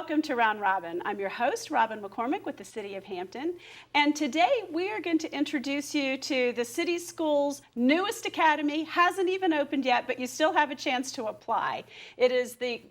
welcome to Round Robin. I'm your host, Robin McCormick with the City of Hampton. And today we are going to introduce you to the City Schools' newest academy. Hasn't even opened yet, but you still have a chance to apply. It is the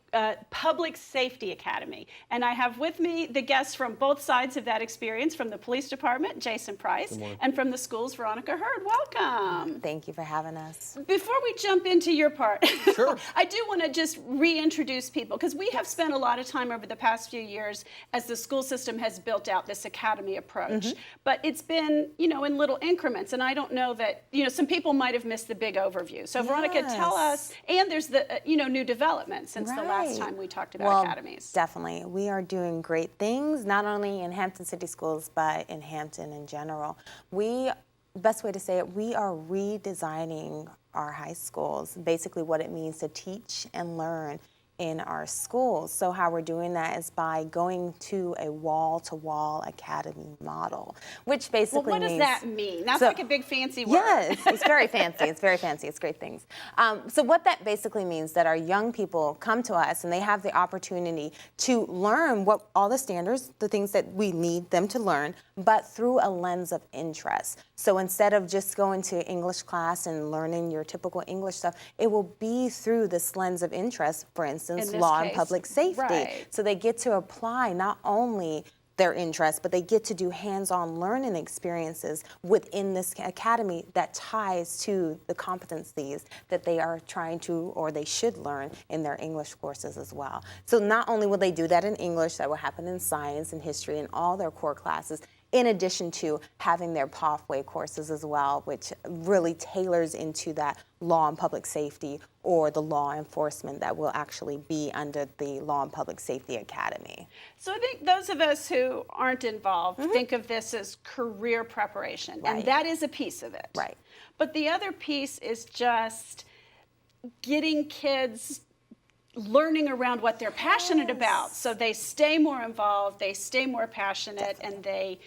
Public Safety Academy. And I have with me the guests from both sides of that experience, from the police department, Jason Price, and from the schools, Veronica Hurd. Welcome. Thank you for having us. Before we jump into your part, sure. I do want to just reintroduce people, because we have spent a lot of time over the past few years as the school system has built out this academy approach. But it's been, in little increments, and I don't know that, some people might have missed the big overview. So Veronica, tell us, and there's the, new developments since the last time we talked about academies. Definitely. We are doing great things, not only in Hampton City Schools, but in Hampton in general. The best way to say it, we are redesigning our high schools, basically what it means to teach and learn in our schools. So how we're doing that is by going to a wall-to-wall academy model, which basically means... Well, what does that mean? That's like a big fancy word. Yes, it's very fancy. It's very fancy. It's great things. So what that basically means that our young people come to us and they have the opportunity to learn what all the standards, the things that we need them to learn, but through a lens of interest. So instead of just going to English class and learning your typical English stuff, it will be through this lens of interest, for instance, law and public safety. Right. So they get to apply not only their interests, but they get to do hands-on learning experiences within this academy that ties to the competencies that they are trying to, or they should learn in their English courses as well. So not only will they do that in English, that will happen in science and history and all their core classes, in addition to having their pathway courses as well, which really tailors into that law and public safety or the law enforcement that will actually be under the Law and Public Safety Academy. So I think those of us who aren't involved think of this as career preparation, and that is a piece of it. Right. But the other piece is just getting kids learning around what they're passionate about, so they stay more involved, they stay more passionate, and they,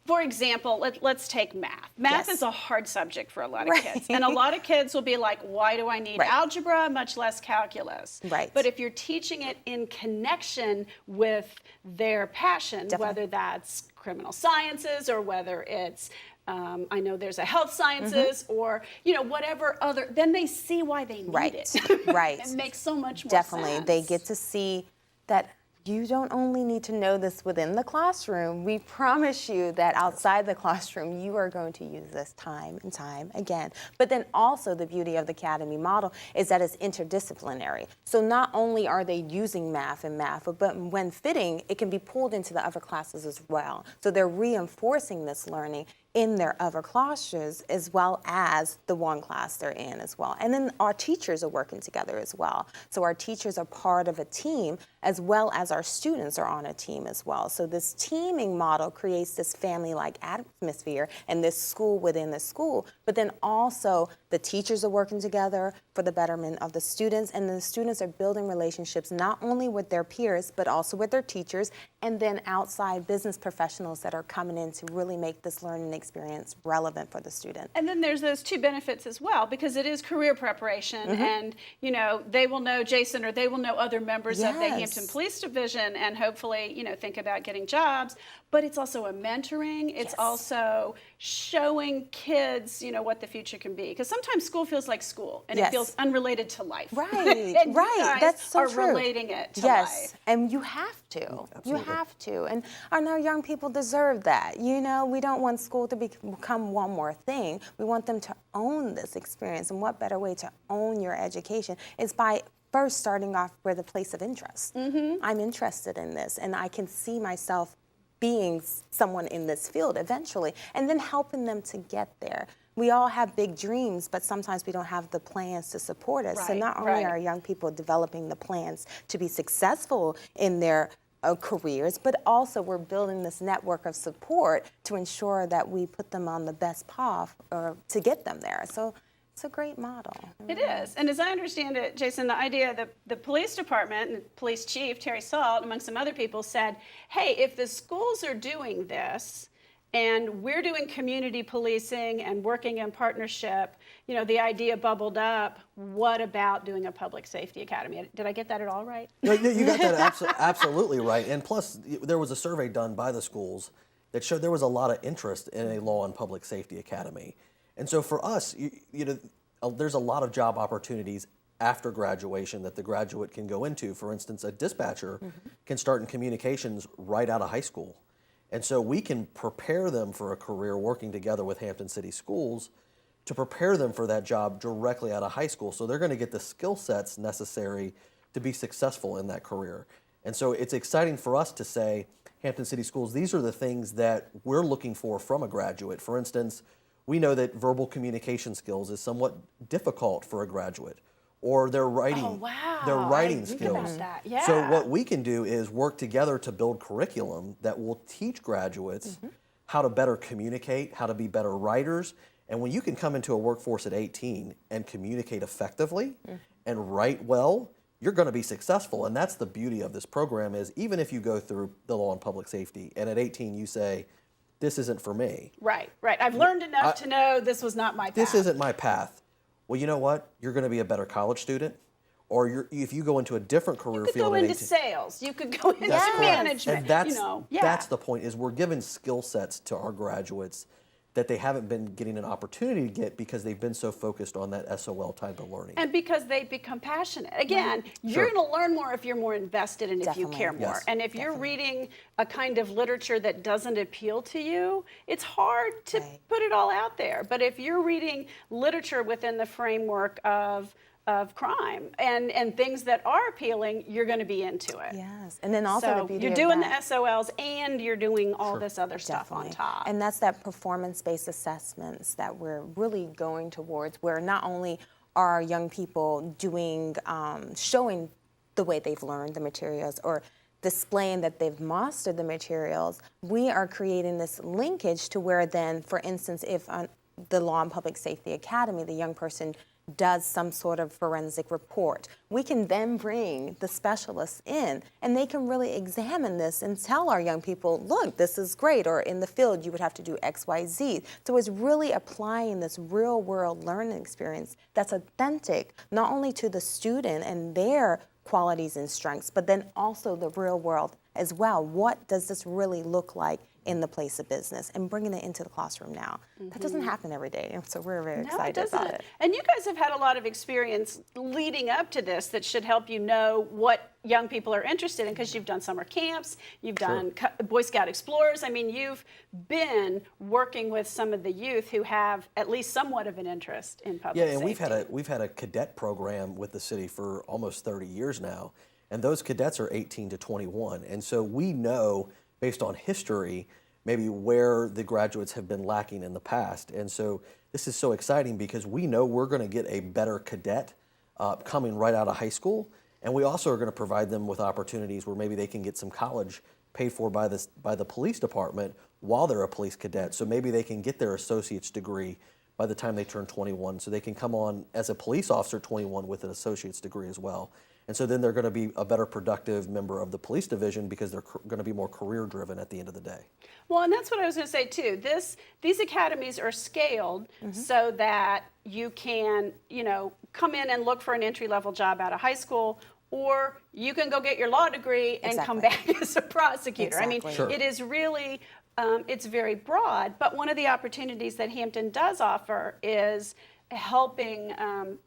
for example, let's take math. Math is a hard subject for a lot of kids, and a lot of kids will be like, why do I need algebra, much less calculus? Right. But if you're teaching it in connection with their passion, whether that's criminal sciences or whether it's I know there's a health sciences or, whatever other, then they see why they need it. Right. It makes so much more Definitely. sense. They get to see that you don't only need to know this within the classroom. We promise you that outside the classroom, you are going to use this time and time again. But then also the beauty of the academy model is that it's interdisciplinary. So not only are they using math, but when fitting, it can be pulled into the other classes as well. So they're reinforcing this learning in their other classes as well as the one class they're in as well. And then our teachers are working together as well. So our teachers are part of a team as well as our students are on a team as well. So this teaming model creates this family-like atmosphere and this school within the school, but then also the teachers are working together for the betterment of the students, and the students are building relationships not only with their peers, but also with their teachers, and then outside business professionals that are coming in to really make this learning experience relevant for the student. And then there's those two benefits as well, because it is career preparation, and they will know Jason or they will know other members of the Hampton Police Division and hopefully think about getting jobs. But it's also a mentoring. It's also showing kids, what the future can be. Because sometimes school feels like school, and it feels unrelated to life. Right, and right. You guys That's so are true. relating it to life. And you have to. You have to. And our young people deserve that. We don't want school to become one more thing. We want them to own this experience. And what better way to own your education is by first starting off with a place of interest. I'm interested in this, and I can see myself being someone in this field eventually, and then helping them to get there. We all have big dreams, but sometimes we don't have the plans to support us. So not only are young people developing the plans to be successful in their careers, but also we're building this network of support to ensure that we put them on the best path to get them there. So it's a great model. It is. And as I understand it, Jason, the idea that the police department and police chief, Terry Salt, among some other people, said, hey, if the schools are doing this, and we're doing community policing and working in partnership. You know, the idea bubbled up, what about doing a public safety academy? Did I get that at all right? No, you got that absolutely right. And plus, there was a survey done by the schools that showed there was a lot of interest in a law and public safety academy. And so for us, there's a lot of job opportunities after graduation that the graduate can go into. For instance, a dispatcher can start in communications right out of high school. And so we can prepare them for a career working together with Hampton City Schools to prepare them for that job directly out of high school. So they're going to get the skill sets necessary to be successful in that career. And so it's exciting for us to say, Hampton City Schools, these are the things that we're looking for from a graduate. For instance, we know that verbal communication skills is somewhat difficult for a graduate, or their writing, skills. About that. Yeah. So what we can do is work together to build curriculum that will teach graduates how to better communicate, how to be better writers. And when you can come into a workforce at 18 and communicate effectively and write well, you're going to be successful. And that's the beauty of this program is even if you go through the law and public safety and at 18 you say, this isn't for me. Right. I've learned enough to know this was not my path. This isn't my path. Well, you know what? You're going to be a better college student. Or if you go into a different career field, you could go into sales. You could go into management. And that's the point. Is we're giving skill sets to our graduates that they haven't been getting an opportunity to get because they've been so focused on that SOL type of learning. And because they become passionate. Again, you're going to learn more if you're more invested and if you care more. Yes. And if you're reading a kind of literature that doesn't appeal to you, it's hard to put it all out there. But if you're reading literature within the framework of crime and things that are appealing, you're going to be into it. Yes, and then also the beauty you're of doing that. the SOLs and you're doing all this other stuff on top. And that's that performance-based assessments that we're really going towards, where not only are young people doing, showing the way they've learned the materials or displaying that they've mastered the materials, we are creating this linkage to where then, for instance, if the Law and Public Safety Academy, the young person does some sort of forensic report, we can then bring the specialists in and they can really examine this and tell our young people, look, this is great, or in the field you would have to do X, Y, Z. So it's really applying this real world learning experience that's authentic, not only to the student and their qualities and strengths, but then also the real world as well. What does this really look like in the place of business, and bringing it into the classroom now? That doesn't happen every day, and so we're very excited about it. And you guys have had a lot of experience leading up to this that should help you know what young people are interested in, because you've done summer camps, you've done Boy Scout Explorers. I mean, you've been working with some of the youth who have at least somewhat of an interest in public safety. Yeah, and we've had a cadet program with the city for almost 30 years now, and those cadets are 18 to 21, and so we know, based on history, maybe where the graduates have been lacking in the past. And so this is so exciting because we know we're going to get a better cadet coming right out of high school. And we also are going to provide them with opportunities where maybe they can get some college paid for by the police department while they're a police cadet. So maybe they can get their associate's degree by the time they turn 21. So they can come on as a police officer 21 with an associate's degree as well. And so then they're going to be a better productive member of the police division because they're going to be more career driven at the end of the day. Well, and that's what I was going to say too. These academies are scaled so that you can, come in and look for an entry-level job out of high school, or you can go get your law degree and come back as a prosecutor. I mean, it is really, it's very broad. But one of the opportunities that Hampton does offer is helping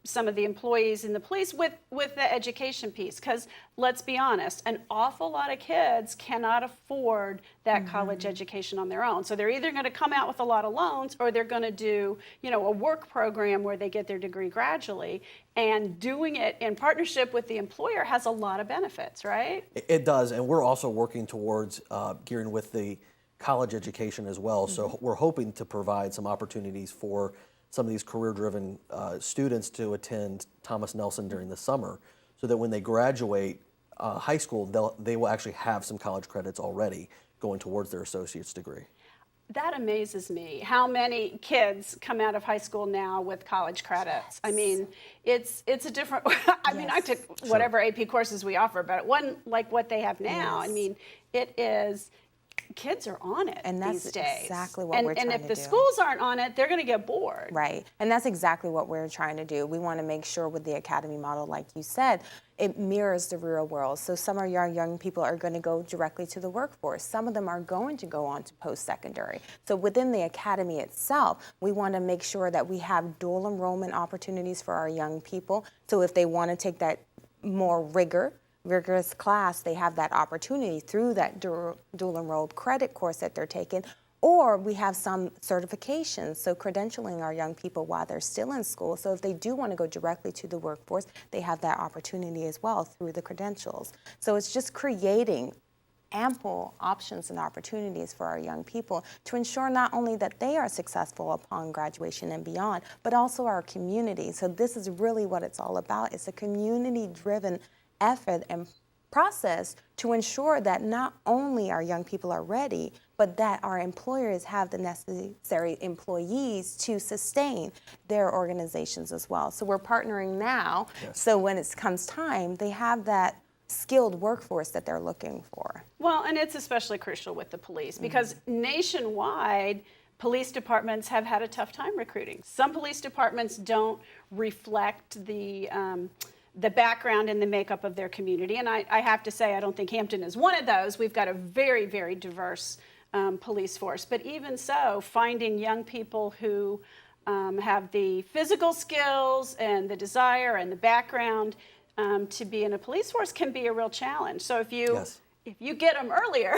some of the employees in the police with the education piece, because let's be honest, an awful lot of kids cannot afford that college education on their own. So they're either going to come out with a lot of loans, or they're going to do a work program where they get their degree gradually. And doing it in partnership with the employer has a lot of benefits, right? It does, and we're also working towards gearing with the college education as well. So we're hoping to provide some opportunities for some of these career-driven students to attend Thomas Nelson during the summer, so that when they graduate high school, they will actually have some college credits already going towards their associate's degree. That amazes me, how many kids come out of high school now with college credits. I mean, it's a different, I mean, I took whatever AP courses we offer, but it wasn't like what they have now. I mean, it is kids are on it And that's these days. exactly what we're trying to do. And if the schools aren't on it, they're going to get bored. Right. And that's exactly what we're trying to do. We want to make sure with the academy model, like you said, it mirrors the real world. So some of our young people are going to go directly to the workforce. Some of them are going to go on to post-secondary. So within the academy itself, we want to make sure that we have dual enrollment opportunities for our young people. So if they want to take that more rigorous class, they have that opportunity through that dual enrolled credit course that they're taking. Or we have some certifications, so credentialing our young people while they're still in school. So if they do want to go directly to the workforce, they have that opportunity as well through the credentials. So it's just creating ample options and opportunities for our young people to ensure not only that they are successful upon graduation and beyond, but also our community. So this is really what it's all about. It's a community-driven effort and process to ensure that not only our young people are ready, but that our employers have the necessary employees to sustain their organizations as well. So we're partnering now, so when it comes time, they have that skilled workforce that they're looking for. Well, and it's especially crucial with the police because nationwide, police departments have had a tough time recruiting. Some police departments don't reflect the background and the makeup of their community. And I have to say, I don't think Hampton is one of those. We've got a very, very diverse police force. But even so, finding young people who have the physical skills and the desire and the background to be in a police force can be a real challenge. So if you get them earlier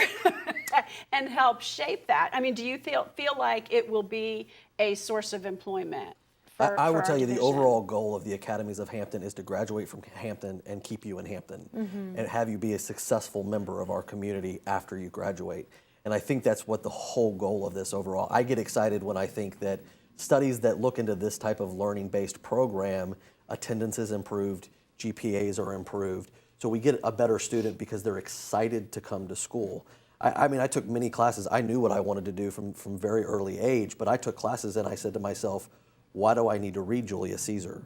and help shape that, I mean, do you feel like it will be a source of employment? I will tell you the overall goal of the Academies of Hampton is to graduate from Hampton and keep you in Hampton and have you be a successful member of our community after you graduate. And I think that's what the whole goal of this overall. I get excited when I think that studies that look into this type of learning-based program, attendance is improved, GPAs are improved. So we get a better student because they're excited to come to school. I mean, I took many classes. I knew what I wanted to do from very early age, but I took classes and I said to myself, why do I need to read Julius Caesar?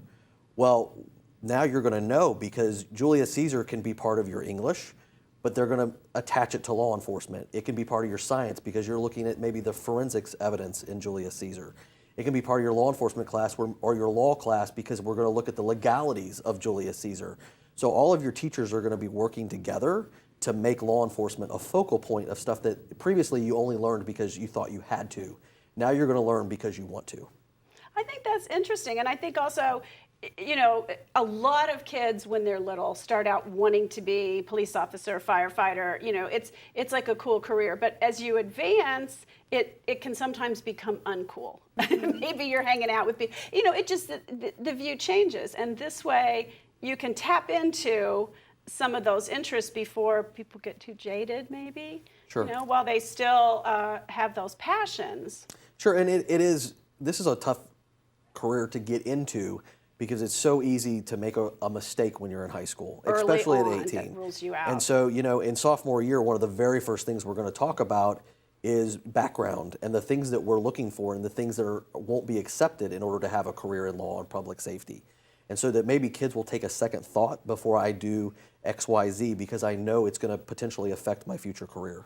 Well, now you're going to know because Julius Caesar can be part of your English, but they're going to attach it to law enforcement. It can be part of your science because you're looking at maybe the forensics evidence in Julius Caesar. It can be part of your law enforcement class or your law class because we're going to look at the legalities of Julius Caesar. So all of your teachers are going to be working together to make law enforcement a focal point of stuff that previously you only learned because you thought you had to. Now you're going to learn because you want to. I think that's interesting. And I think also, you know, a lot of kids when they're little start out wanting to be police officer, firefighter. You know, it's like a cool career. But as you advance, it can sometimes become uncool. Maybe you're hanging out with people. You know, it just, the view changes. And this way you can tap into some of those interests before people get too jaded, maybe. Sure. You know, while they still have those passions. Sure, and this is a tough career to get into because it's so easy to make a mistake when you're in high school, especially Early at 18. It rules you out. And so, you know, in sophomore year, one of the very first things we're going to talk about is background and the things that we're looking for and the things that won't be accepted in order to have a career in law and public safety. And so that maybe kids will take a second thought before I do X, Y, Z because I know it's going to potentially affect my future career.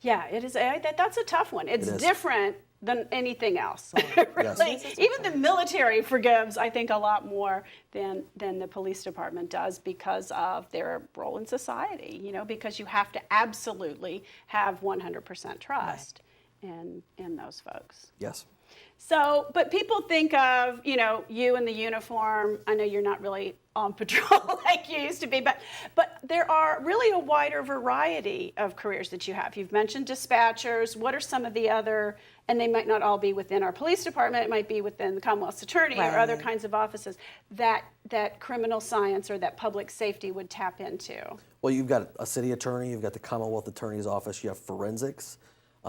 Yeah, it is. That's a tough one. It's different than anything else. Yes. Really. Even the military forgives, I think, a lot more than the police department does because of their role in society, you know, because you have to absolutely have 100% trust in those folks. Yes. So, but people think of, you know, you in the uniform. I know you're not really on patrol like you used to be, but there are really a wider variety of careers that you have. You've mentioned dispatchers. What are some of the other, and they might not all be within our police department, it might be within the Commonwealth's attorney or other kinds of offices that criminal science or that public safety would tap into? Well, you've got a city attorney, you've got the Commonwealth Attorney's Office, you have forensics.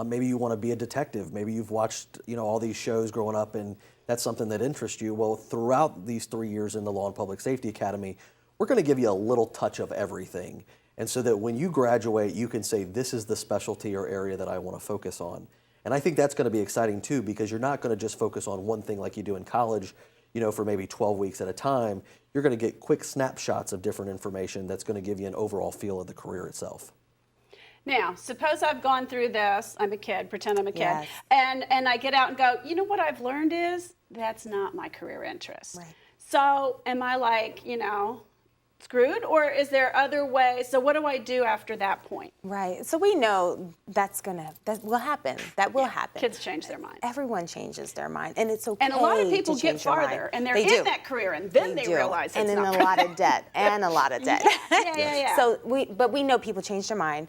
Maybe you want to be a detective. Maybe you've watched, you know, all these shows growing up and that's something that interests you. Well, throughout these 3 years in the Law and Public Safety Academy, we're going to give you a little touch of everything. And so that when you graduate, you can say, this is the specialty or area that I want to focus on. And I think that's going to be exciting too, because you're not going to just focus on one thing like you do in college, you know, for maybe 12 weeks at a time. You're going to get quick snapshots of different information that's going to give you an overall feel of the career itself. Now, suppose I've gone through this, I'm a kid, pretend I'm a kid, Yes. and I get out and go, you know what I've learned is that's not my career interest. Right. So am I like, screwed, or is there other ways? So what do I do after that point? Right. So we know that will happen. That will happen. Kids change their mind. Everyone changes their mind, and it's okay. And a lot of to people get change their mind. farther, and they're They in do. that career, and then they do. realize it's and in not a lot of debt, and a lot of debt. Yeah. So we know people change their mind.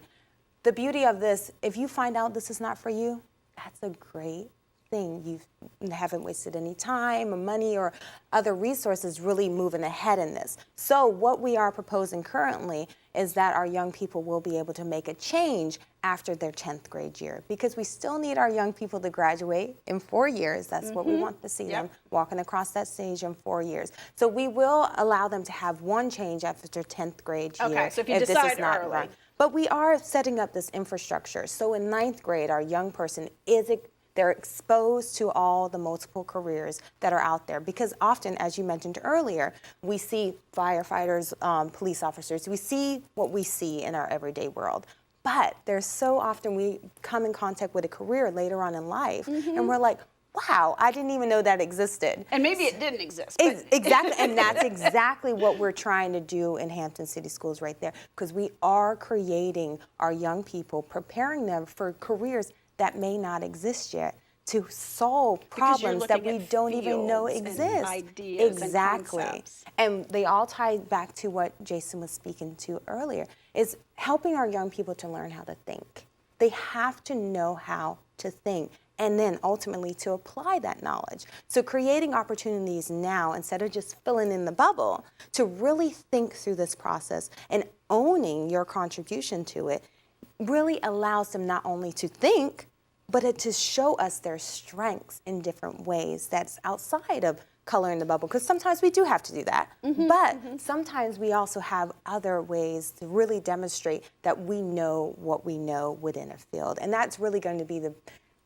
The beauty of this, if you find out this is not for you, that's a great thing. You haven't wasted any time or money or other resources really moving ahead in this. So what we are proposing currently is that our young people will be able to make a change after their 10th grade year, because we still need our young people to graduate in 4 years. That's what we want to see them walking across that stage in 4 years. So we will allow them to have one change after 10th grade year. Okay, so if you this decide is not early. right. But we are setting up this infrastructure. So in 9th grade, our young person they're exposed to all the multiple careers that are out there, because often, as you mentioned earlier, we see firefighters, police officers, we see what we see in our everyday world. But there's so often we come in contact with a career later on in life, and we're like, wow, I didn't even know that existed. And maybe it didn't exist. But Exactly, and that's exactly what we're trying to do in Hampton City Schools right there, because we are creating our young people, preparing them for careers that may not exist yet, to solve Because you're problems that looking we at don't even know fields and exist. ideas and Exactly. concepts. And they all tie back to what Jason was speaking to earlier, is helping our young people to learn how to think. They have to know how to think, and then ultimately to apply that knowledge. So creating opportunities now, instead of just filling in the bubble, to really think through this process and owning your contribution to it, really allows them not only to think, but to show us their strengths in different ways that's outside of coloring the bubble. Because sometimes we do have to do that, but sometimes we also have other ways to really demonstrate that we know what we know within a field. And that's really going to be the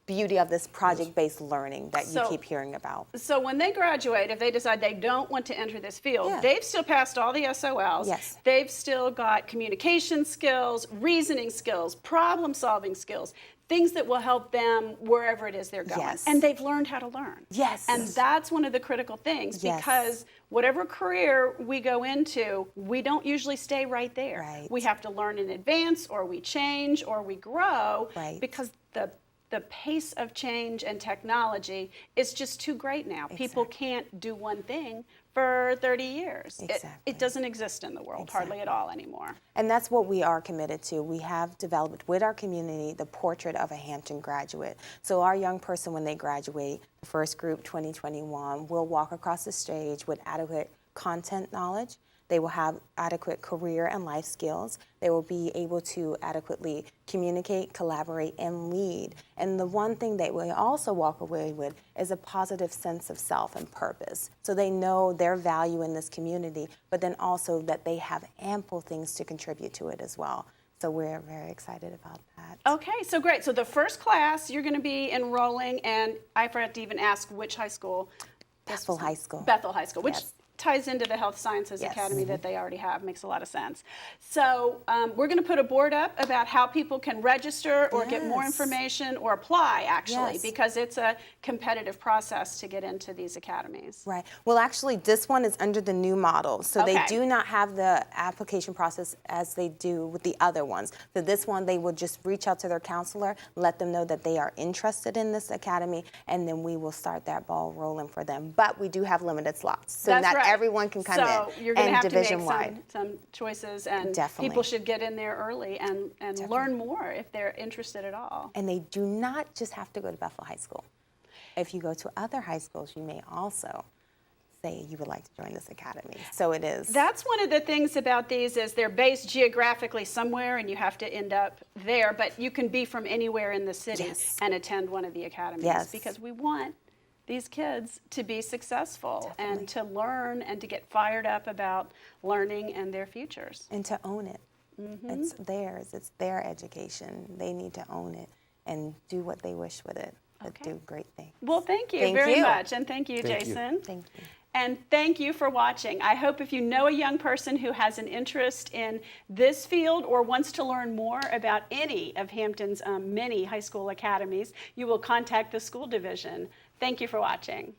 beauty of this project-based learning that you So- keep hearing about. So when they graduate, if they decide they don't want to enter this field, Yeah. they've still passed all the SOLs. Yes. They've still got communication skills, reasoning skills, problem-solving skills, things that will help them wherever it is they're going. Yes. And they've learned how to learn. Yes. And that's one of the critical things, Yes. because whatever career we go into, we don't usually stay right there. Right. We have to learn in advance, or we change, or we grow, Right. because the pace of change and technology is just too great now. People can't do one thing for 30 years. Exactly. It doesn't exist in the world hardly at all anymore. And that's what we are committed to. We have developed with our community the portrait of a Hampton graduate. So our young person, when they graduate, the first group, 2021, will walk across the stage with adequate content knowledge. They will have adequate career and life skills. They will be able to adequately communicate, collaborate, and lead. And the one thing they will also walk away with is a positive sense of self and purpose. So they know their value in this community, but then also that they have ample things to contribute to it as well. So we're very excited about that. Okay, so great. So the first class you're going to be enrolling, and I forgot to even ask which high school. Bethel High School. Bethel High School, which Yes. ties into the Health Sciences Yes. Academy that they already have. Makes a lot of sense. So we're going to put a board up about how people can register or get more Yes. information or apply, actually, Yes. because it's a competitive process to get into these academies. Right. Well, actually, this one is under the new model. So they Okay. do not have the application process as they do with the other ones. So this one, they will just reach out to their counselor, let them know that they are interested in this academy, and then we will start that ball rolling for them. But we do have limited slots. So That's not right. everyone can come in. So you're going to and have to make division-wide. some choices, and Definitely. people should get in there early and learn more if they're interested at all. And they do not just have to go to Bethel High School. If you go to other high schools, you may also say you would like to join this academy. So it is. That's one of the things about these is they're based geographically somewhere, and you have to end up there, but you can be from anywhere in the city Yes. and attend one of the academies, Yes. because we want these kids to be successful Definitely. and to learn and to get fired up about learning and their futures. And to own it. It's theirs. It's their education. They need to own it and do what they wish with it. But Okay. do great things. Well, thank you Thank very you. much, and thank you, Thank you. Jason. Thank you. And thank you for watching. I hope if you know a young person who has an interest in this field or wants to learn more about any of Hampton's many high school academies, you will contact the school division. Thank you for watching.